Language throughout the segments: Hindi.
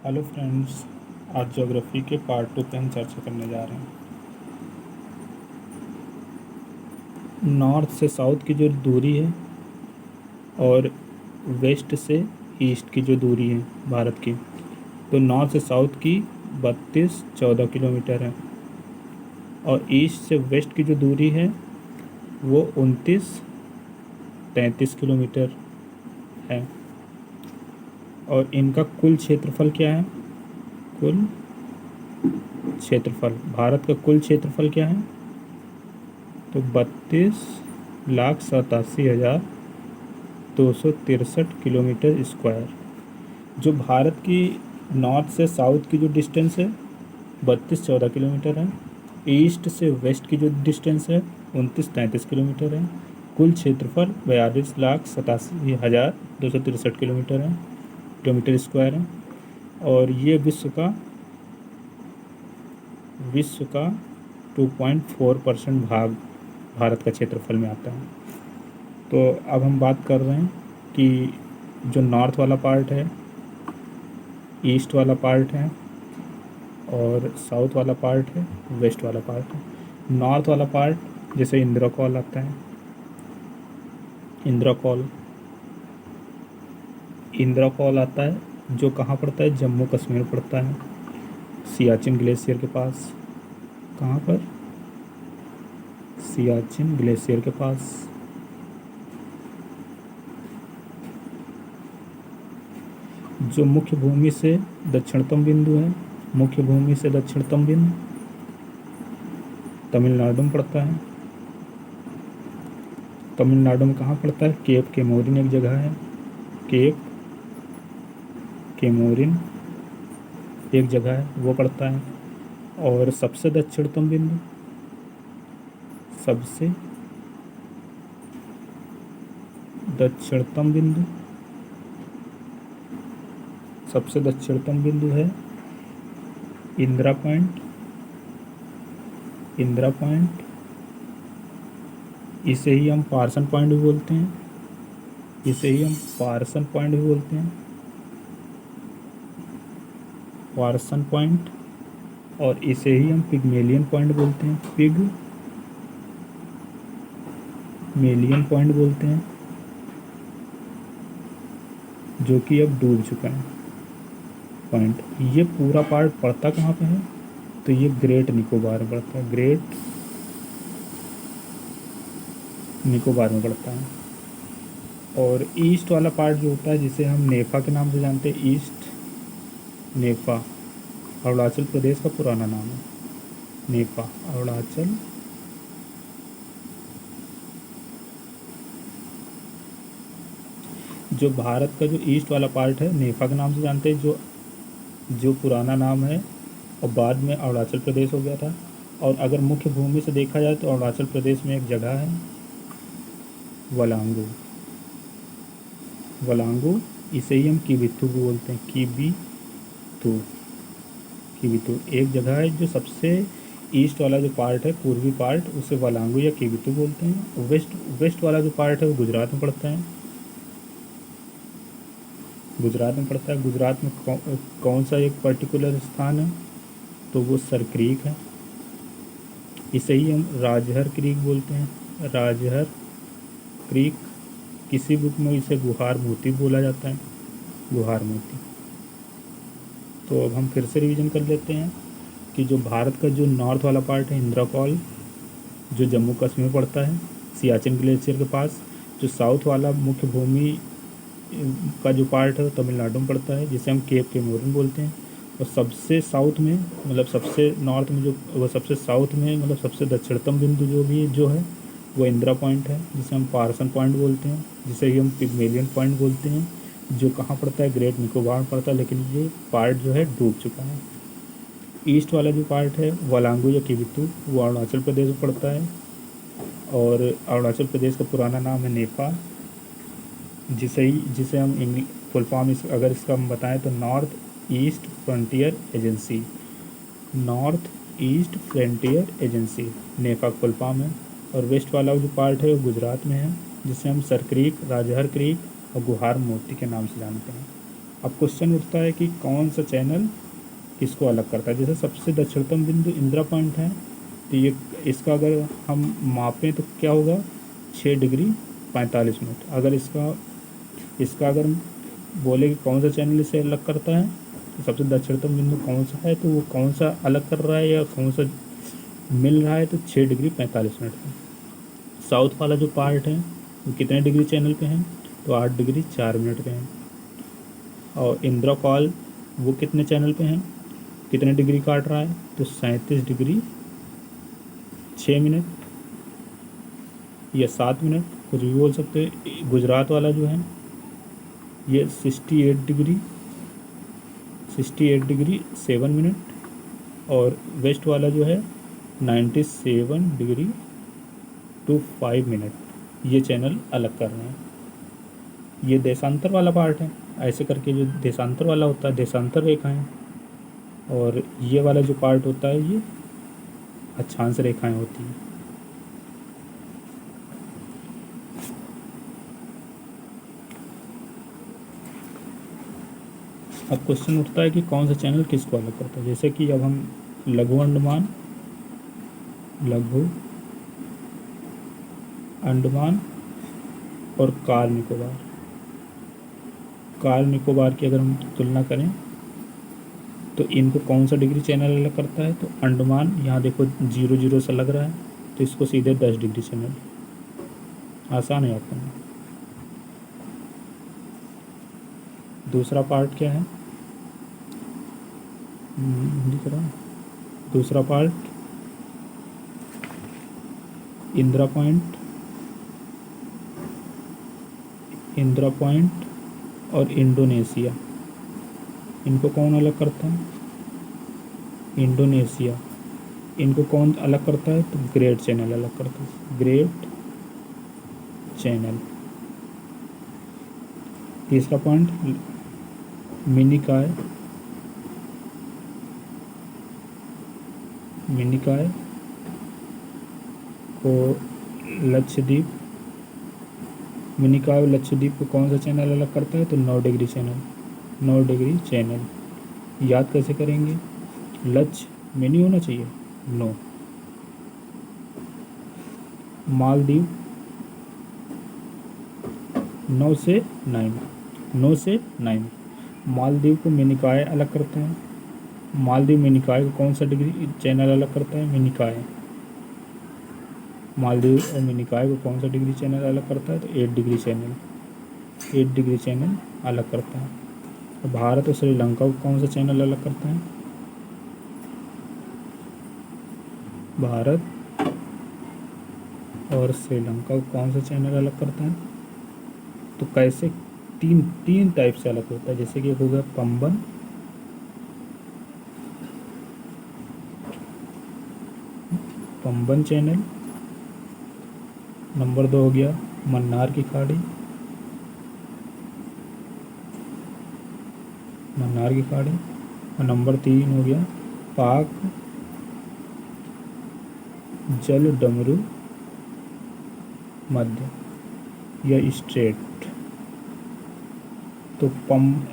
Hello friends. आज ज्योग्राफी के पार्ट 2 पे हम चर्चा करने जा रहे हैं। नॉर्थ से साउथ की जो दूरी है और वेस्ट से ईस्ट की जो दूरी है भारत की, तो नॉर्थ से साउथ की 32-14 किलोमीटर है और ईस्ट से वेस्ट की जो दूरी है वो 29-33 किलोमीटर है। और इनका कुल क्षेत्रफल क्या है? कुल क्षेत्रफल, भारत का कुल क्षेत्रफल क्या है? तो 32,87,263 किलोमीटर स्क्वायर। जो भारत की नॉर्थ से साउथ की जो डिस्टेंस है 32-14 किलोमीटर है। ईस्ट से वेस्ट की जो डिस्टेंस है 29-33 किलोमीटर है। कुल क्षेत्रफल 42,87,263 किलोमीटर स्क्वायर है। और ये विश्व का 2.4% भाग भारत का क्षेत्रफल में आता है। तो अब हम बात कर रहे हैं कि जो नॉर्थ वाला पार्ट है, ईस्ट वाला पार्ट है और साउथ वाला पार्ट है, वेस्ट वाला पार्ट है। नॉर्थ वाला पार्ट जैसे इंद्रकौल आता है, इंद्रकौल आता है जो कहाँ पड़ता है? जम्मू कश्मीर पड़ता है, सियाचिन ग्लेशियर के पास। कहाँ पर? सियाचिन ग्लेशियर के पास। जो मुख्य भूमि से दक्षिणतम बिंदु है, मुख्य भूमि से दक्षिणतम बिंदु तमिलनाडु में पड़ता है। तमिलनाडु में कहाँ पड़ता है? केप केमोरिन एक जगह है, केप केमोरिन एक जगह है, वो पड़ता है। और सबसे दक्षिणतम बिंदु, सबसे दक्षिणतम बिंदु सबसे दक्षिणतम बिंदु है इंदिरा पॉइंट। इंदिरा पॉइंट, इसे ही हम पार्सन पॉइंट भी बोलते हैं, इसे ही हम पार्सन पॉइंट भी बोलते हैं, पार्सन पॉइंट। और इसे ही हम पिगमेलियन पॉइंट बोलते हैं, पिगमेलियन पॉइंट बोलते हैं, जो कि अब डूब चुका है पॉइंट। ये पूरा पार्ट पड़ता कहाँ पे है? तो ये ग्रेट निकोबार में पड़ता है, ग्रेट निकोबार में पड़ता है। और ईस्ट वाला पार्ट जो होता है, जिसे हम नेफा के नाम से जानते हैं, ईस्ट नेफा अरुणाचल प्रदेश का पुराना नाम है, नेफा अरुणाचल। जो भारत का जो ईस्ट वाला पार्ट है नेफा के नाम से जानते हैं, जो जो पुराना नाम है और बाद में अरुणाचल प्रदेश हो गया था। और अगर मुख्य भूमि से देखा जाए तो अरुणाचल प्रदेश में एक जगह है वलांगू, वलांगू। इसे ही हम किबिथू भी बोलते हैं, किबिथू एक जगह है जो सबसे ईस्ट वाला जो पार्ट है, पूर्वी पार्ट, उसे वलांगू या किबिथू बोलते हैं। वेस्ट वाला जो पार्ट है वो गुजरात में पड़ता है, गुजरात में पड़ता है। गुजरात में कौन सा एक पर्टिकुलर स्थान है? तो वो सर क्रीक है, इसे ही हम राजहर क्रीक बोलते हैं, राजहर क्रीक। किसी बुक में इसे गुहार मोती बोला जाता है, गुहार मोती। तो अब हम फिर से रिवीजन कर लेते हैं कि जो भारत का जो नॉर्थ वाला पार्ट है इंद्रकौल, जो जम्मू कश्मीर में पड़ता है सियाचिन ग्लेशियर के पास। जो साउथ वाला मुख्य भूमि का जो पार्ट है वो तमिलनाडु में पड़ता है, जिसे हम केप केमोरिन बोलते हैं। और सबसे साउथ में, मतलब सबसे नॉर्थ में जो, वो सबसे साउथ में, मतलब सबसे दक्षिणतम बिंदु जो है वो इंदिरा पॉइंट है, जिसे हम पार्सन पॉइंट बोलते हैं, जिसे ही हम पिगमेलियन पॉइंट बोलते हैं, जो कहाँ पड़ता है? ग्रेट निकोबार में पड़ता है, लेकिन ये पार्ट जो है डूब चुका है। ईस्ट वाला जो पार्ट है वलांगू या किबिथू, वो अरुणाचल प्रदेश में पड़ता है और अरुणाचल प्रदेश का पुराना नाम है नेपा, जिसे हम फुल फॉर्म अगर इसका हम बताएं तो North East Frontier Agency, North East Frontier Agency NEFA full form है। और वेस्ट वाला जो पार्ट है वो गुजरात में है, जिसे हम सर क्रीक, राजहर क्रीक और गुहार मोती के नाम से जानते हैं। अब क्वेश्चन उठता है कि कौन सा चैनल किसको अलग करता है। जैसे सबसे दक्षिणतम बिंदु इंदिरा पॉइंट है, तो ये इसका अगर हम मापें तो क्या होगा, 6 डिग्री 45 मिनट। अगर इसका इसका अगर बोले कि कौन सा चैनल इसे अलग करता है, तो सबसे दक्षिणतम बिंदु कौन सा है, तो वो कौन सा अलग कर रहा है या कौन सा मिल रहा है, तो 6 डिग्री 45 मिनट में। साउथ वाला जो पार्ट है वो कितने डिग्री चैनल पे है, तो 8 डिग्री 4 मिनट पे है। और इंदिरा कॉल वो कितने चैनल पे हैं, कितने डिग्री काट रहा है, तो 37 डिग्री 6 मिनट या 7 मिनट, कुछ भी बोल सकते हैं। गुजरात वाला जो है ये 68 डिग्री 7 मिनट, और वेस्ट वाला जो है 97 डिग्री 5 मिनट। ये चैनल अलग कर रहे हैं। ये देशांतर वाला पार्ट है। ऐसे करके जो देशांतर वाला होता है, देशांतर रेखाएं, और ये वाला जो पार्ट होता है ये अक्षांश रेखाएं होती हैं। अब क्वेश्चन उठता है कि कौन सा चैनल किसको अलग करता है। जैसे कि अब हम लघु अंडमान और कार निकोबार की अगर हम तुलना करें तो इनको कौन सा डिग्री चैनल अलग करता है, तो अंडमान, यहाँ देखो 0 0 सा लग रहा है, तो इसको सीधे 10 डिग्री चैनल। आसान है आपका। दूसरा पार्ट क्या है, दिख रहा है। दूसरा पार्ट इंदिरा पॉइंट और इंडोनेशिया, इनको कौन अलग करता है, इंडोनेशिया। इनको कौन अलग करता है, तो ग्रेट चैनल अलग करता है, ग्रेट चैनल। तीसरा पॉइंट मिनिकॉय को लक्षद्वीप, मिनिकॉय और लक्षद्वीप को कौन सा चैनल अलग करता है, तो 9 डिग्री चैनल। याद कैसे करेंगे, लक्ष्य मिनी होना चाहिए, 9। मालदीव 9 से 9। मालदीव को मिनिकॉय अलग करते हैं। मालदीव मिनिकॉय को कौन सा डिग्री चैनल अलग करता है, मिनिकॉय। मालदीव और मिनिकॉय को कौन सा डिग्री चैनल अलग करता है, तो 8 डिग्री चैनल अलग करता है। और भारत और श्रीलंका को कौन सा चैनल अलग करता है, भारत और श्रीलंका को कौन सा चैनल अलग करता है, तो कैसे, तीन टाइप से अलग होता है। जैसे कि एक हो गया पंबन चैनल, नंबर 2 हो गया मन्नार की खाड़ी, और नंबर 3 हो गया पाक जल डमरू मध्य या स्ट्रेट। तो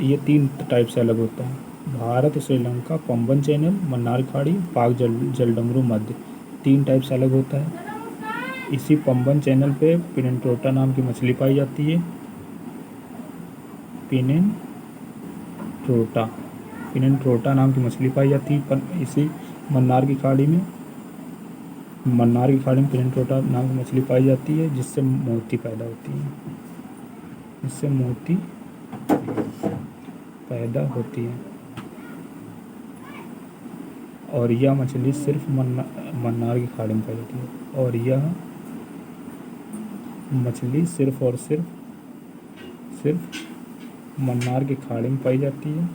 ये 3 टाइप से अलग होता है। भारत श्रीलंका पंबन चैनल, मन्नार खाड़ी, पाक जलडमरू मध्य, 3 टाइप से अलग होता है। इसी पंबन चैनल पे पिनटोटा नाम की मछली पाई जाती है, पिनटोटा नाम की मछली पाई जाती है। पर इसी मन्नार की खाड़ी में पिनटोटा नाम की मछली पाई जाती है, जिससे मोती पैदा होती है। और यह मछली सिर्फ मन्नार की खाड़ी में पाई जाती है, और यह मछली सिर्फ और सिर्फ मन्नार की खाड़ी में पाई जाती है,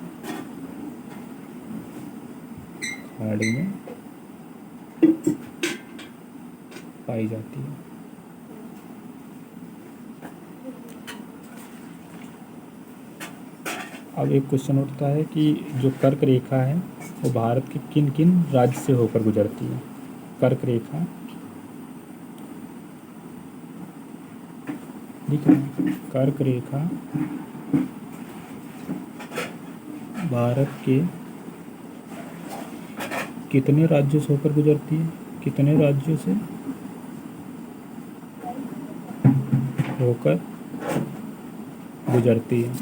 अब एक क्वेश्चन उठता है कि जो कर्क रेखा है वो भारत के किन किन राज्य से होकर गुजरती है। कर्क रेखा दिख रहा है, कर्क रेखा भारत के कितने राज्यों से होकर गुजरती है? कितने राज्यों से होकर गुजरती है?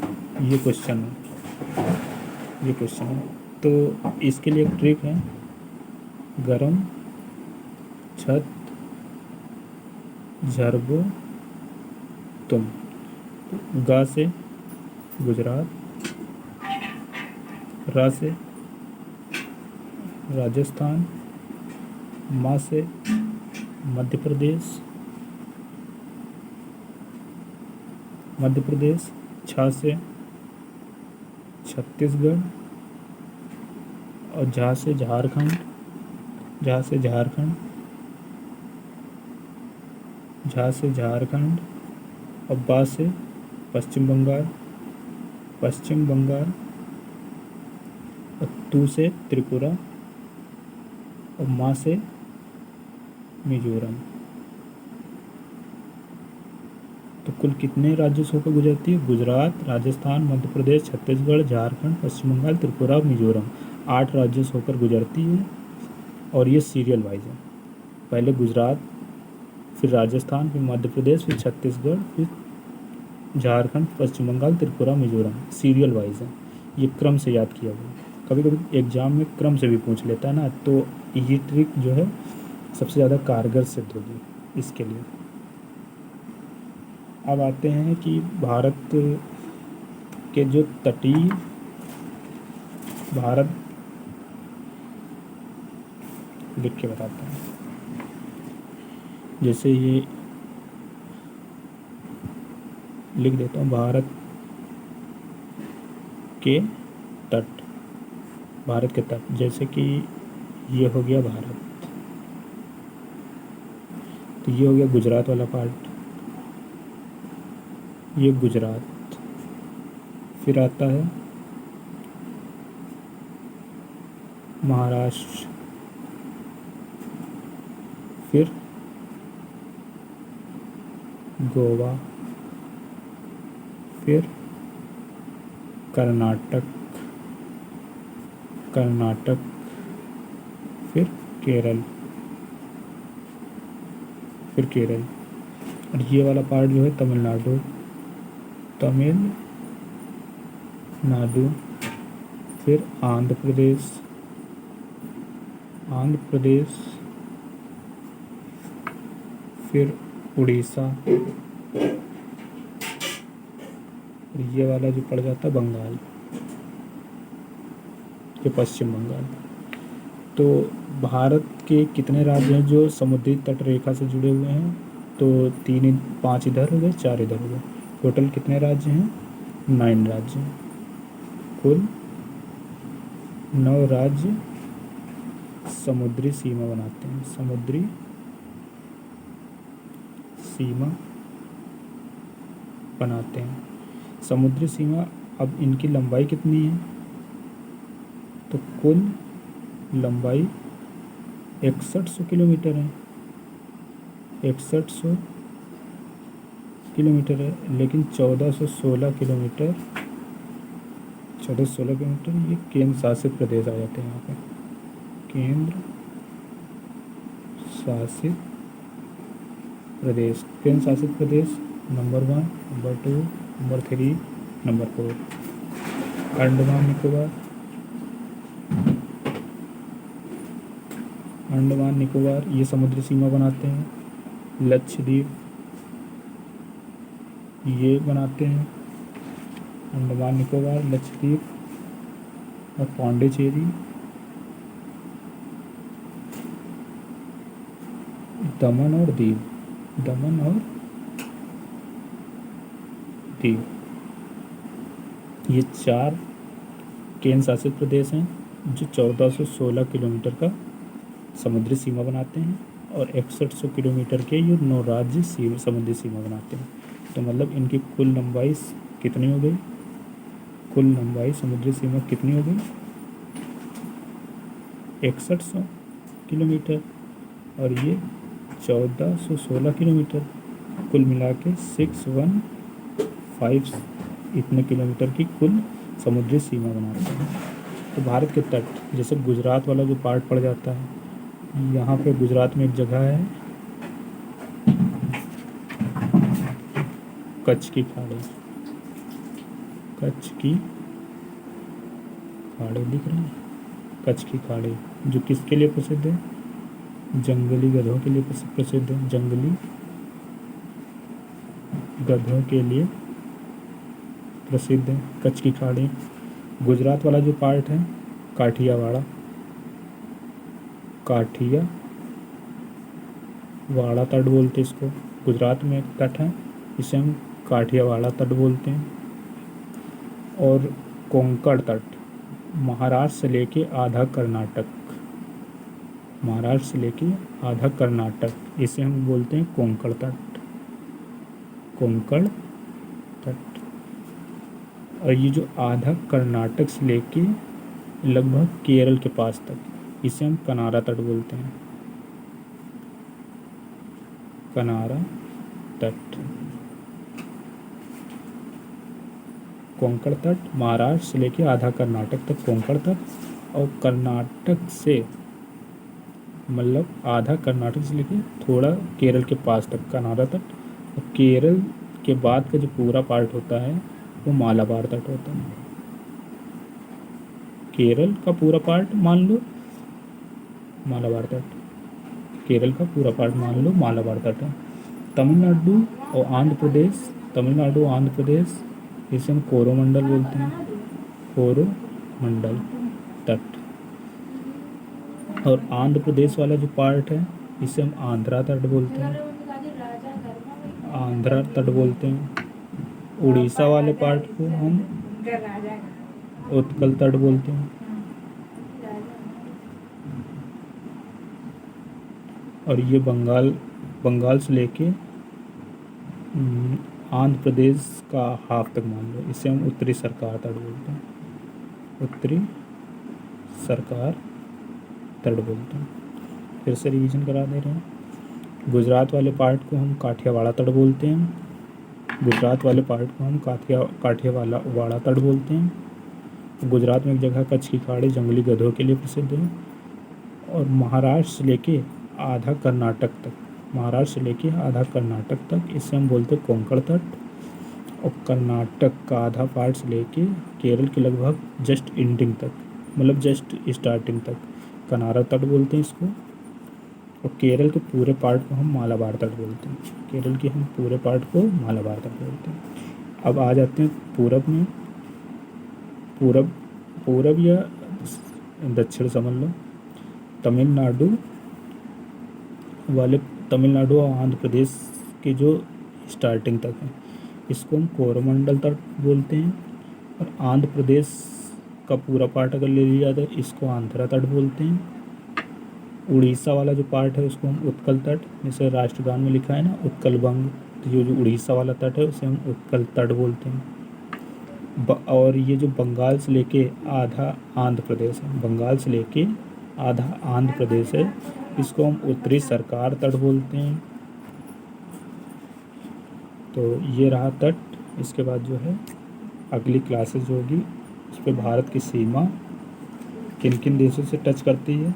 ये क्वेश्चन है। तो इसके लिए एक ट्रिक है, गरम छत झरबो तुम। तो गा से गुजरात, रा से राजस्थान, मा से मध्य प्रदेश, छा से छत्तीसगढ़ और झा से झारखंड, और बा से पश्चिम बंगाल और तू से त्रिपुरा और मा से मिजोरम। तो कुल कितने राज्यों से होकर गुजरती है? गुजरात, राजस्थान, मध्य प्रदेश, छत्तीसगढ़, झारखंड, पश्चिम बंगाल, त्रिपुरा, मिजोरम। 8 राज्यों से होकर गुजरती है और ये सीरियल वाइज है। पहले गुजरात, फिर राजस्थान, फिर मध्य प्रदेश, फिर छत्तीसगढ़, फिर झारखंड, पश्चिम बंगाल, त्रिपुरा, मिजोरम। सीरियल वाइज है, ये क्रम से याद किया हुआ। कभी कभी एग्जाम में क्रम से भी पूछ लेता है ना, तो ये ट्रिक जो है सबसे ज़्यादा कारगर सिद्ध होगी इसके लिए। अब आते हैं कि भारत के जो तटीय भारत लिख के बताते हैं। जैसे ये लिख देता हूँ, भारत के तट, जैसे कि ये हो गया भारत, तो ये हो गया गुजरात वाला पार्ट, ये गुजरात। फिर आता है महाराष्ट्र, फिर गोवा, फिर कर्नाटक, फिर केरल, और ये वाला पार्ट जो है तमिलनाडु, फिर आंध्र प्रदेश, फिर उड़ीसा, और ये वाला जो पड़ जाता है बंगाल, ये पश्चिम बंगाल। तो भारत के कितने राज्य हैं जो समुद्री तट रेखा से जुड़े हुए हैं? तो 5 इधर हो गए, 4 इधर हो गए। टोटल कितने राज्य हैं? 9 राज्य हैं। कुल 9 राज्य समुद्री सीमा बनाते हैं। समुद्री सीमा अब इनकी लंबाई कितनी है? तो कुल लंबाई 6100 किलोमीटर है। 6100 किलोमीटर है, लेकिन 1416 किलोमीटर ये केंद्र शासित प्रदेश आ जाते हैं यहाँ पे। केंद्र शासित प्रदेश number 1, number 2, number 3, number 4। Andaman Nicobar ये समुद्री सीमा बनाते हैं। लक्षद्वीप ये बनाते हैं। अंडमान निकोबार, लक्षद्वीप और पौंडीचेरी, दमन और दीव, ये 4 केंद्र शासित प्रदेश हैं जो 1416 किलोमीटर का समुद्री सीमा बनाते हैं और 6100 किलोमीटर के ये 9 राज्य समुद्री सीमा बनाते हैं। तो मतलब इनकी कुल लंबाई कितनी हो गई? कुल लंबाई समुद्री सीमा कितनी हो गई? 6100 किलोमीटर और ये 1416 किलोमीटर, कुल मिला के 615 इतने किलोमीटर की कुल समुद्री सीमा बनाते हैं। तो भारत के तट, जैसे गुजरात वाला जो पार्ट पड़ जाता है, यहाँ पे गुजरात में एक जगह है कच्छ की खाड़ी। कच्छ की खाड़ी दिख रही है, कच्छ की खाड़ी, जो किसके लिए प्रसिद्ध है? जंगली गधों के लिए प्रसिद्ध है। जंगली गधों के लिए प्रसिद्ध है कच्छ की खाड़ी। गुजरात वाला जो पार्ट है काठियावाड़ा, काठियावाड़ा तट बोलते हैं इसको। गुजरात में एक तट है, इसे हम काठियावाड़ा तट बोलते हैं। और कोंकण तट, महाराष्ट्र से लेके आधा कर्नाटक, महाराष्ट्र से लेके आधा कर्नाटक, इसे हम बोलते हैं कोंकण तट, कोंकण तट। और ये जो आधा कर्नाटक से लेके लगभग केरल के पास तक, इसे हम कनारा तट बोलते हैं, कनारा तट। कोंकण तट महाराष्ट्र से लेके आधा कर्नाटक तक कोंकण तट, और कर्नाटक से मतलब आधा कर्नाटक से लेके थोड़ा केरल के पास तक कनारा तट। और केरल के बाद का जो पूरा पार्ट होता है वो मालाबार तट होता है। केरल का पूरा पार्ट मान लो मालाबार तट, केरल का पूरा पार्ट मान लो मालाबार तट है। तमिलनाडु और आंध्र प्रदेश, तमिलनाडु और आंध्र प्रदेश, इसे हम कोरोमंडल बोलते हैं, कोरोमंडल तट। और आंध्र प्रदेश वाला जो पार्ट है इसे हम आंध्रा तट बोलते हैं, आंध्रा तट बोलते हैं। उड़ीसा वाले पार्ट को हम उत्कल तट बोलते हैं। और ये बंगाल से लेके आंध्र प्रदेश का हाफ तक मान लो, इसे हम उत्तरी सरकार तट बोलते हैं, उत्तरी सरकार तट बोलते हैं। फिर से रिवीजन करा दे रहे हैं। गुजरात वाले पार्ट को हम काठियावाड़ा तट बोलते हैं, गुजरात वाले पार्ट को हम काठियावाड़ा तट बोलते हैं। गुजरात में एक जगह कच्छ की खाड़ी जंगली गधों के लिए प्रसिद्ध है। और महाराष्ट्र से लेके आधा कर्नाटक तक, महाराष्ट्र से लेके आधा कर्नाटक तक, इसे हम बोलते हैं कोंकण तट। और कर्नाटक का आधा पार्ट से लेके केरल के लगभग जस्ट एंडिंग तक, मतलब जस्ट स्टार्टिंग तक कनारा तट बोलते हैं इसको। और केरल के पूरे पार्ट को हम मालाबार तट बोलते हैं, केरल के हम पूरे पार्ट को मालाबार तट बोलते हैं। अब आ जाते हैं पूरब में। पूरब या दक्षिण समझ लो। तमिलनाडु और आंध्र प्रदेश के जो स्टार्टिंग तक है इसको हम कोरोमंडल तट बोलते हैं। और आंध्र प्रदेश का पूरा पार्ट अगर ले लिया जाए इसको आंध्रा तट बोलते हैं। उड़ीसा वाला जो पार्ट है उसको हम उत्कल तट, जैसे राष्ट्रगान में लिखा है ना उत्कल बंग, तो ये जो उड़ीसा वाला तट है उसे हम उत्कल तट बोलते हैं। और ये जो बंगाल से लेके आधा आंध्र प्रदेश है, बंगाल से लेके आधा आंध्र प्रदेश है, इसको हम उत्तरी सरकार तट बोलते हैं। तो ये रहा तट। इसके बाद जो है अगली क्लासेस जो होगी उस पर भारत की सीमा किन किन देशों से टच करती है,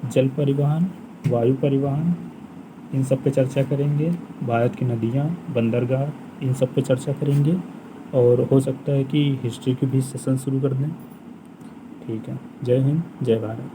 जल परिवहन, वायु परिवहन, इन सब पे चर्चा करेंगे। भारत की नदियाँ, बंदरगाह, इन सब पे चर्चा करेंगे। और हो सकता है कि हिस्ट्री की भी सेशन शुरू कर दें। ठीक है, जय हिंद, जय भारत।